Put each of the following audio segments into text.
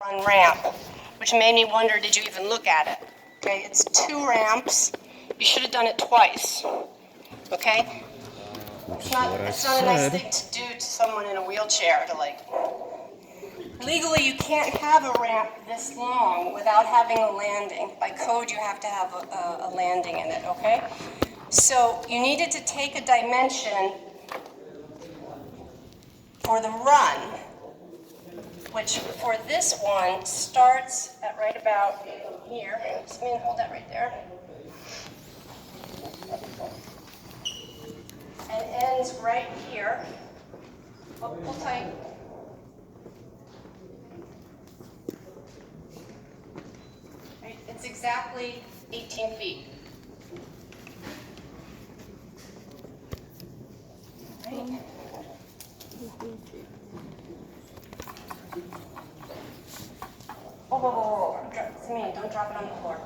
run ramp, which made me wonder, did you even look at it? Okay, it's 2 ramps. You should have done it twice. Okay? It's not a nice thing to do to someone in a wheelchair to like. Legally, you can't have a ramp this long without having a landing. By code, you have to have a landing in it, okay? So you needed to take a dimension for the run, which for this one starts at right about here. Just a minute, hold that right there. And ends right here. Hold tight. Right, it's exactly 18 feet. Right. Whoa. Samine, don't drop it on the floor.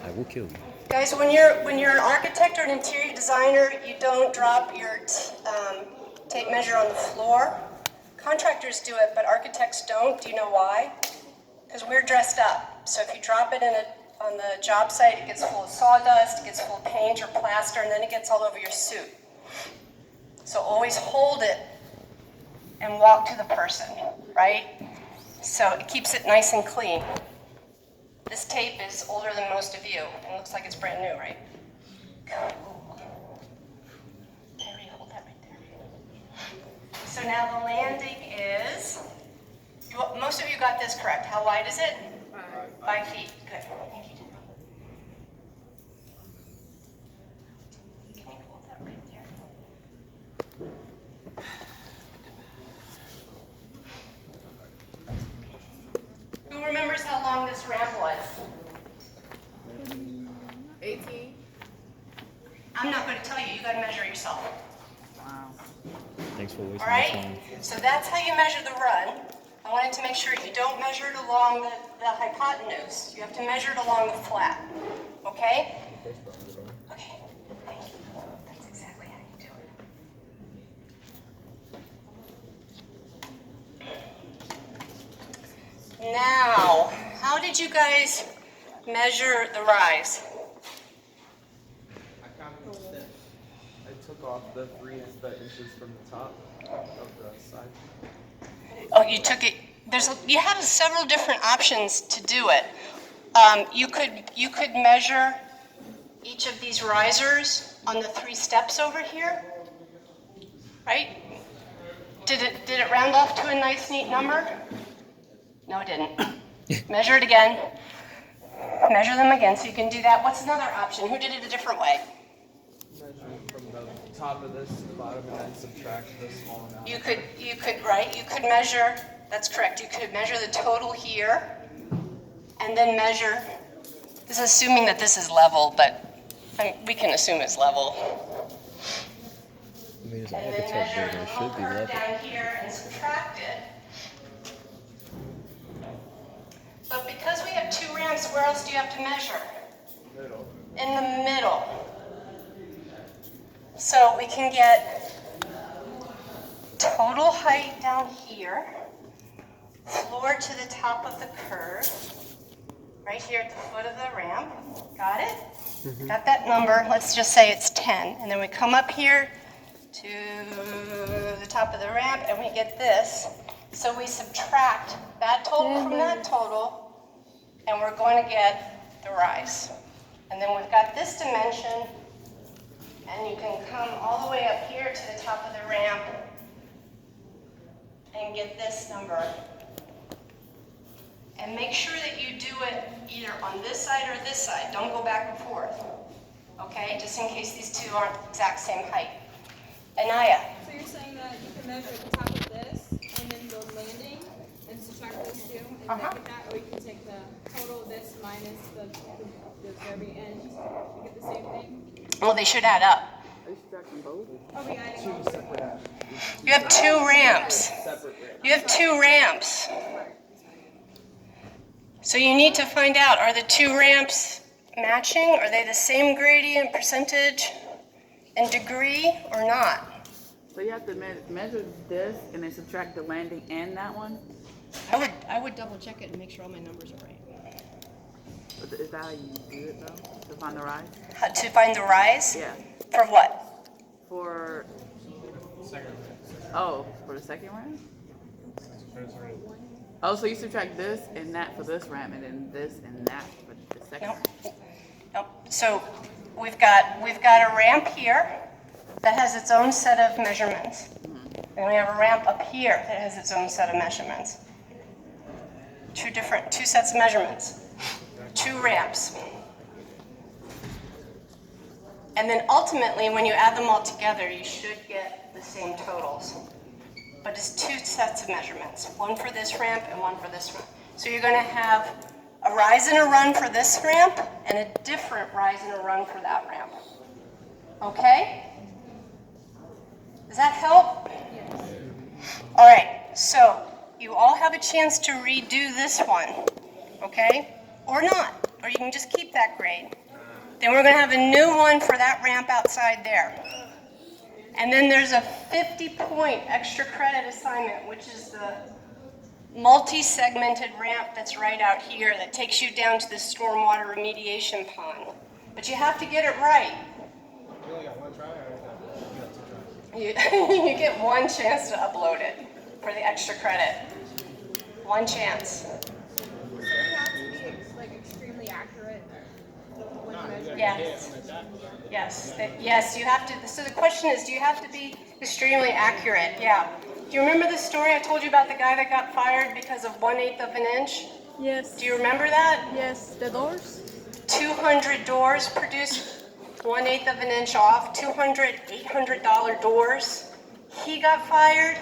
I will kill you. Guys, when you're an architect or an interior designer, you don't drop your tape measure on the floor. Contractors do it, but architects don't. Do you know why? Because we're dressed up. So if you drop it on the job site, it gets full of sawdust, it gets full of paint or plaster, and then it gets all over your suit. So always hold it and walk to the person, right? So it keeps it nice and clean. This tape is older than most of you, and looks like it's brand new, right? Mary, hold that right there. So now the landing is, most of you got this correct. How wide is it? 5 feet. Good. Thank you. Can you hold that right there? Who remembers how long this ramp was? 18. I'm not going to tell you. You got to measure yourself. Wow. Thanks for wasting All my right? time. So that's how you measure the run. I wanted to make sure you don't measure it along the hypotenuse. You have to measure it along the flat. Okay? Okay. Thank you. That's exactly how you do it. Now, how did you guys measure the rise? I counted the steps. I took off the 3 inches from the top of the side. Oh, you took it. You have several different options to do it. You could measure each of these risers on the 3 steps over here, right? Did it round off to a nice, neat number? No, it didn't. Measure it again. Measure them again, so you can do that. What's another option? Who did it a different way? Measure from the top of this to the bottom and then subtract the small amount. You could measure, that's correct, you could measure the total here, and then measure, this is assuming that this is level, but we can assume it's level. I mean, as an And then architect, measure building the it whole should be curve level. down here and subtract it. But because we have 2 ramps, where else do you have to measure? Middle. In the middle. So we can get total height down here, floor to the top of the curve, right here at the foot of the ramp. Got it? Mm-hmm. Got that number. Let's just say it's 10. And then we come up here to the top of the ramp and we get this. So we subtract that total from that total, and we're going to get the rise. And then we've got this dimension, and you can come all the way up here to the top of the ramp and get this number. And make sure that you do it either on this side or this side. Don't go back and forth. Okay? Just in case these two aren't the exact same height. Anaya. So you're saying that you can measure the top of this and then go landing and subtract those two and make that, or you can take the total of this minus the very end to get the same thing? Well, they should add up. Are you subtracting both? Are we adding both? 2 separate. You have 2 ramps. Separate ramps. You have 2 ramps. So you need to find out, are the 2 ramps matching? Are they the same gradient, percentage, and degree, or not? So you have to measure this and then subtract the landing and that one? I would double check it and make sure all my numbers are right. But is that how you do it though? To find the rise? To find the rise? Yeah. For what? For oh, for the second round? Oh, so you subtract this and that for this ramp, and then this and that for the second Nope. ramp. Nope. So we've got a ramp here that has its own set of measurements. And we have a ramp up here that has its own set of measurements. Two sets of measurements. 2 ramps. And then ultimately, when you add them all together, you should get the same totals. But it's 2 sets of measurements, one for this ramp and one for this ramp. So you're going to have a rise and a run for this ramp and a different rise and a run for that ramp. Okay? Does that help? All right, so you all have a chance to redo this one, okay? Or not, or you can just keep that grade. Then we're going to have a new one for that ramp outside there. And then there's a 50-point extra credit assignment, which is the multi-segmented ramp that's right out here that takes you down to the stormwater remediation pond. But you have to get it right. You only got one try, or you got 2 tries? You get one chance to upload it for the extra credit. One chance. So you have to be like extremely accurate when you measure. Yes. Yes, you have to. So the question is, do you have to be extremely accurate? Yeah. Do you remember the story I told you about the guy that got fired because of 1/8 of an inch? Yes. Do you remember that? Yes. The doors? 200 doors produced 1/8 of an inch off, $800 doors. He got fired,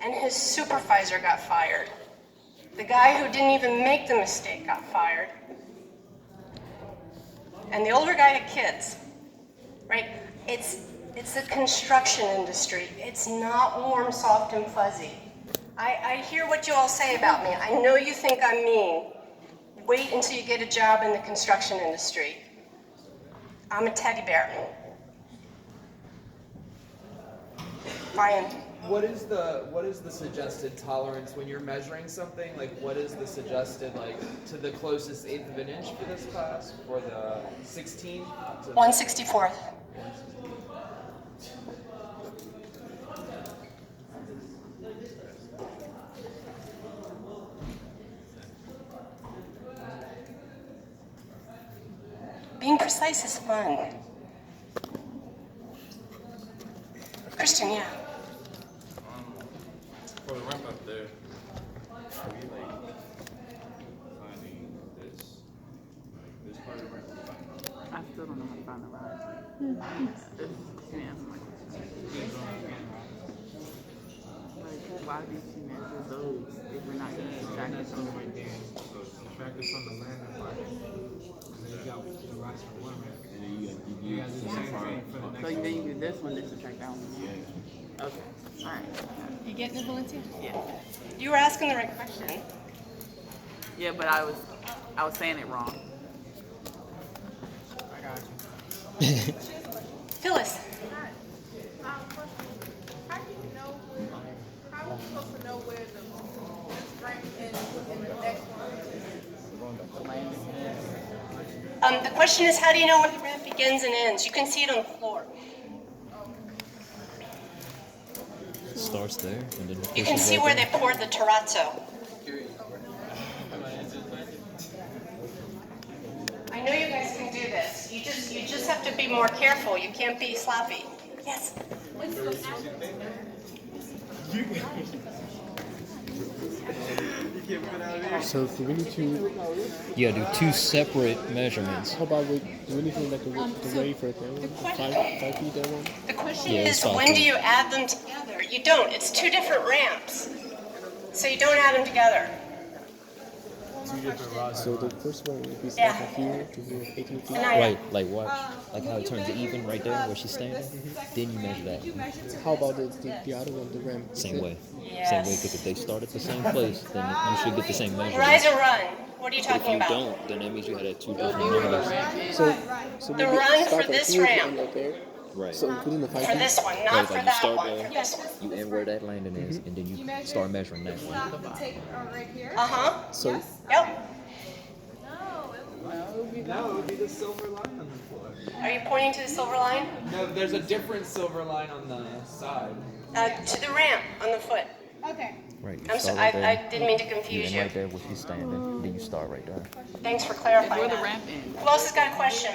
and his supervisor got fired. The guy who didn't even make the mistake got fired. And the older guy had kids, right? It's the construction industry. It's not warm, soft, and fuzzy. I hear what you all say about me. I know you think I'm mean. Wait until you get a job in the construction industry. I'm a teddy bear. Brian. What is the suggested tolerance when you're measuring something? Like, what is the suggested, like, to the closest 1/8 of an inch for this class, for the 16? 1/64. Being precise is fun. Christian, yeah. For the ramp up there, are we like finding this, like this part of the ramp? I still don't know how to find the rise. Can you answer my question? Like, why did you measure those if we're not going to subtract it from the Right there, so subtract it from the landing part, and then you got the rise for one ramp. And then you got to do the same thing for the So next then one. you do this one, then subtract that one. Yeah. Okay. All right. You getting it, Valencia? Yeah. You were asking the right question. Yeah, but I was saying it wrong. I got you. Phyllis. How do you know how are we supposed to know where the strength in the next one? The question is, how do you know where the ramp begins and ends? You can see it on the floor. It starts there, and then You can see where they poured the terrazzo. I know you guys can do this. You just have to be more careful. You can't be sloppy. Yes. So if we need to, You gotta do 2 separate measurements. how about we need to like the wave right there, the 5 feet that one. The question Yeah, is, it's fine. when do you add them together? You don't. It's 2 different ramps. So you don't add them together. So the first one would be Yeah. like here to here, 18 feet. And I- Right, like watch, like how it turns even right there where she's standing. Then you measure that. How about the other one, the ramp? Same way. Same way, Yes. because if they start at the same place, then you should get the same Rise measurement. or run? What are you If talking you about? don't, then that means you had 2 different numbers. So The maybe run start for from this here to ramp. end right there. Right. So including the 5 For feet. this one, not Right, for like you that start one, there. for this one. You end where that landing is, and then you start measuring that one. Stop and take right here. Uh-huh, So Yes. yep. No, it would be the silver line on the floor. Are you pointing to the silver line? No, there's a different silver line on the side. To the ramp on the foot. Okay. Right. You I'm start so, right there. I didn't mean to You confuse end you. right there where she's standing. Then you start right there. Thanks for And clarifying where the that. ramp ends. Who else has got a question?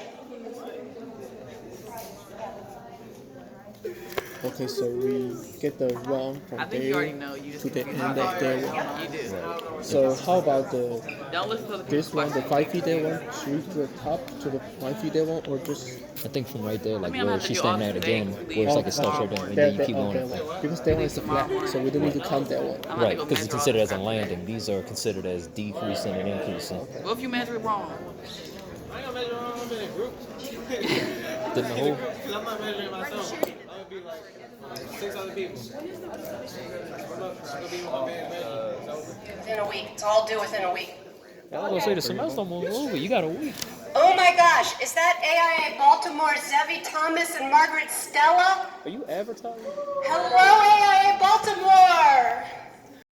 okay, so we get the run from I think you already there know. You just to the can't end of their one. You do. So how about the Don't listen to the this one, the 5 feet there one? Should we do the top to the 5 feet there one, or just I think from right there, like mean, I'm where not she's gonna standing do at all again, the where things. it's like it starts right there, and then you keep that going. one? Because that one is a flat, so we don't need to count that one. I'm Right, gonna go because it's measure all considered the as a crap. landing. These are considered as decreasing and increasing. What if you measure it wrong? I ain't gonna measure all of them in a group. Then the whole Because I'm not measuring myself. I would be like 6 other people. I'm gonna be with my man measuring. Within a week. It's all due within a week. I was gonna say the semester almost over. You got a week. Oh my gosh, is that AIA Baltimore, Zevi Thomas and Margaret Stella? Are you advertising? Hello, AIA Baltimore!